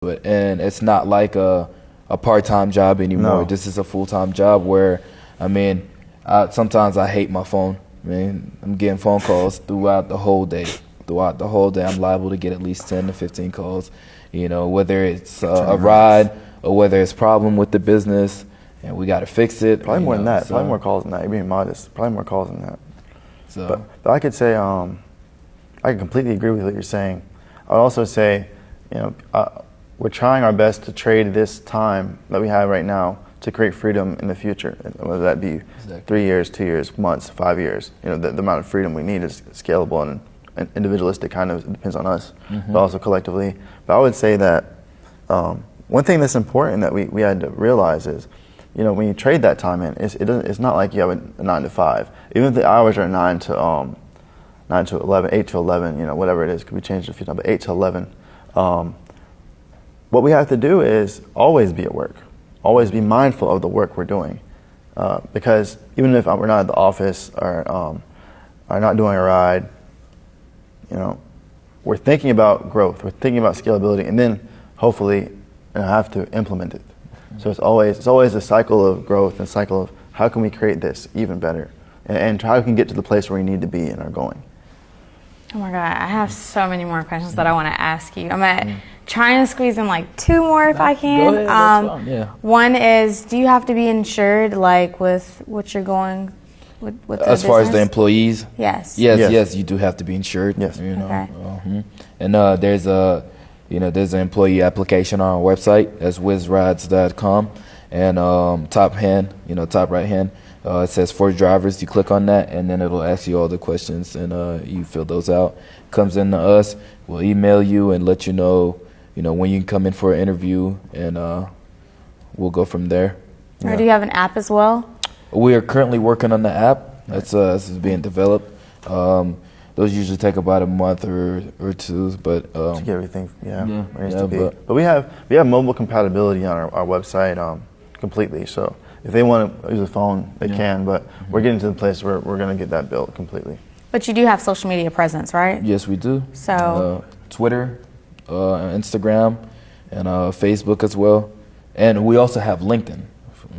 it. And it's not like a part-time job anymore. No. This is a full-time job where, I mean, sometimes I hate my phone. I mean, I'm getting phone calls throughout the whole day. Throughout the whole day, I'm liable to get at least 10 to 15 calls, you know, whether it's a ride or whether it's a problem with the business and we got to fix it. Probably more than that. So, Probably more calls than that. You're being modest. Probably more calls than that. So. But I could say, I can completely agree with what you're saying. I would also say, you know, we're trying our best to trade this time that we have right now to create freedom in the future, whether that be 3 years, 2 years, months, 5 years. You know, the amount of freedom we need is scalable and individualistic, kind of depends on us, but also collectively. But I would say that one thing that's important that we had to realize is, you know, when you trade that time in, it's not like you have a 9 to 5. Even if the hours are 9 to 11, 8 to 11, you know, whatever it is, could be changed a few times, but 8 to 11. What we have to do is always be at work, always be mindful of the work we're doing, because even if we're not at the office or are not doing a ride, you know, we're thinking about growth, we're thinking about scalability, and then hopefully have to implement it. So it's always a cycle of growth and cycle of how can we create this even better, and how we can get to the place where we need to be and are going. Oh my God, I have so many more questions that I want to ask you. I'm gonna try and squeeze in like 2 more if I can. Go ahead, that's fine, yeah. One is, do you have to be insured, like with what you're going with the as far as the business? employees? Yes. Yes, you do have to be insured. Yes. You know. Okay. And there's an employee application on our website. That's wizrides.com. And top right hand, it says for drivers. You click on that, and then it'll ask you all the questions, and you fill those out. Comes in to us. We'll email you and let you know when you can come in for an interview, and we'll go from there. Or do you have an app as well? We are currently working on the app. This is being developed. Those usually take about a month or two, but to get everything, where it needs to be. but we have mobile compatibility on our website completely. So if they want to use a phone, they can. But we're getting to the place where we're going to get that built completely. But you do have social media presence, right? Yes, we do. So Twitter, Instagram, and Facebook as well. And we also have LinkedIn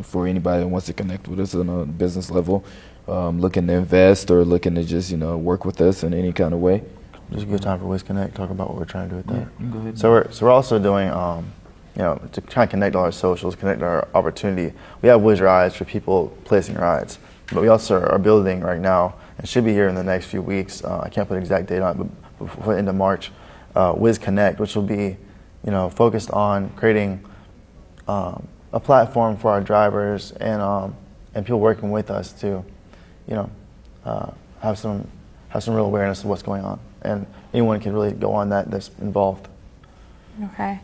for anybody that wants to connect with us on a business level, looking to invest or looking to just work with us in any kind of way. Just a good time for Wiz Connect. Talk about what we're trying to do with that. Yeah, you can go ahead. So we're also doing to kind of connect all our socials, connect our opportunity. We have Wiz Rides for people placing rides, but we also are building right now and should be here in the next few weeks. I can't put an exact date on it, but before the end of March, Wiz Connect, which will be focused on creating a platform for our drivers and people working with us to have some real awareness of what's going on, and anyone can really go on that's involved. Okay.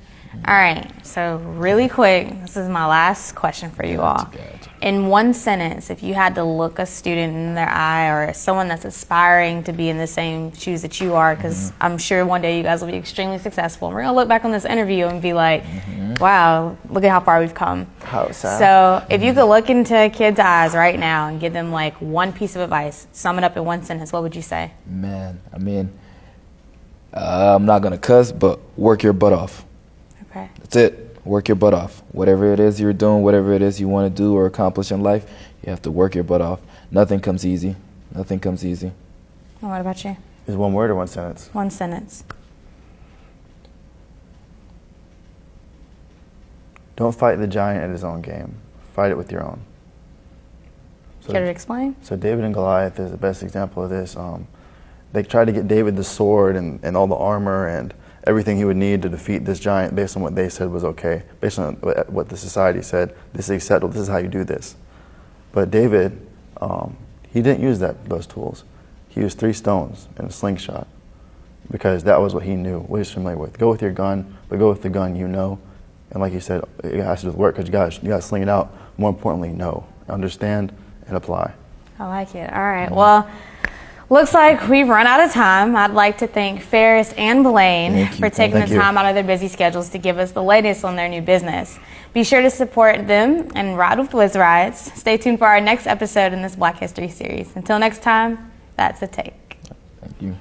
All right. So really quick, this is my last question for you all. In one sentence, if you had to look a student in their eye or someone that's aspiring to be in the same shoes that you are, because I'm sure one day you guys will be extremely successful. And we're going to look back on this interview and be like, wow, look at how far we've come. How sad. So if you could look into a kid's eyes right now and give them like one piece of advice, sum it up in one sentence, what would you say? Man, I mean, I'm not going to cuss, but work your butt off. Okay. That's it. Work your butt off. Whatever it is you're doing, whatever it is you want to do or accomplish in life, you have to work your butt off. Nothing comes easy. Nothing comes easy. And what about you? Is one word or one sentence? One sentence. Don't fight the giant at his own game. Fight it with your own. Care to explain? So David and Goliath is the best example of this. They tried to get David the sword and all the armor and everything he would need to defeat this giant based on what they said was okay, based on what the society said. This is acceptable. This is how you do this. But David, he didn't use those tools. He used 3 stones and a slingshot because that was what he knew, what he was familiar with. Go with your gun, but go with the gun you know. And like you said, it has to do with work because you got to sling it out. More importantly, know, understand, and apply. I like it. All right. Well, looks like we've run out of time. I'd like to thank Faris and Blaine for taking the time out of their busy schedules to give us the latest on their new business. Be sure to support them and ride with Wiz Rides. Stay tuned for our next episode in this Black History series. Until next time, that's a take. Thank you.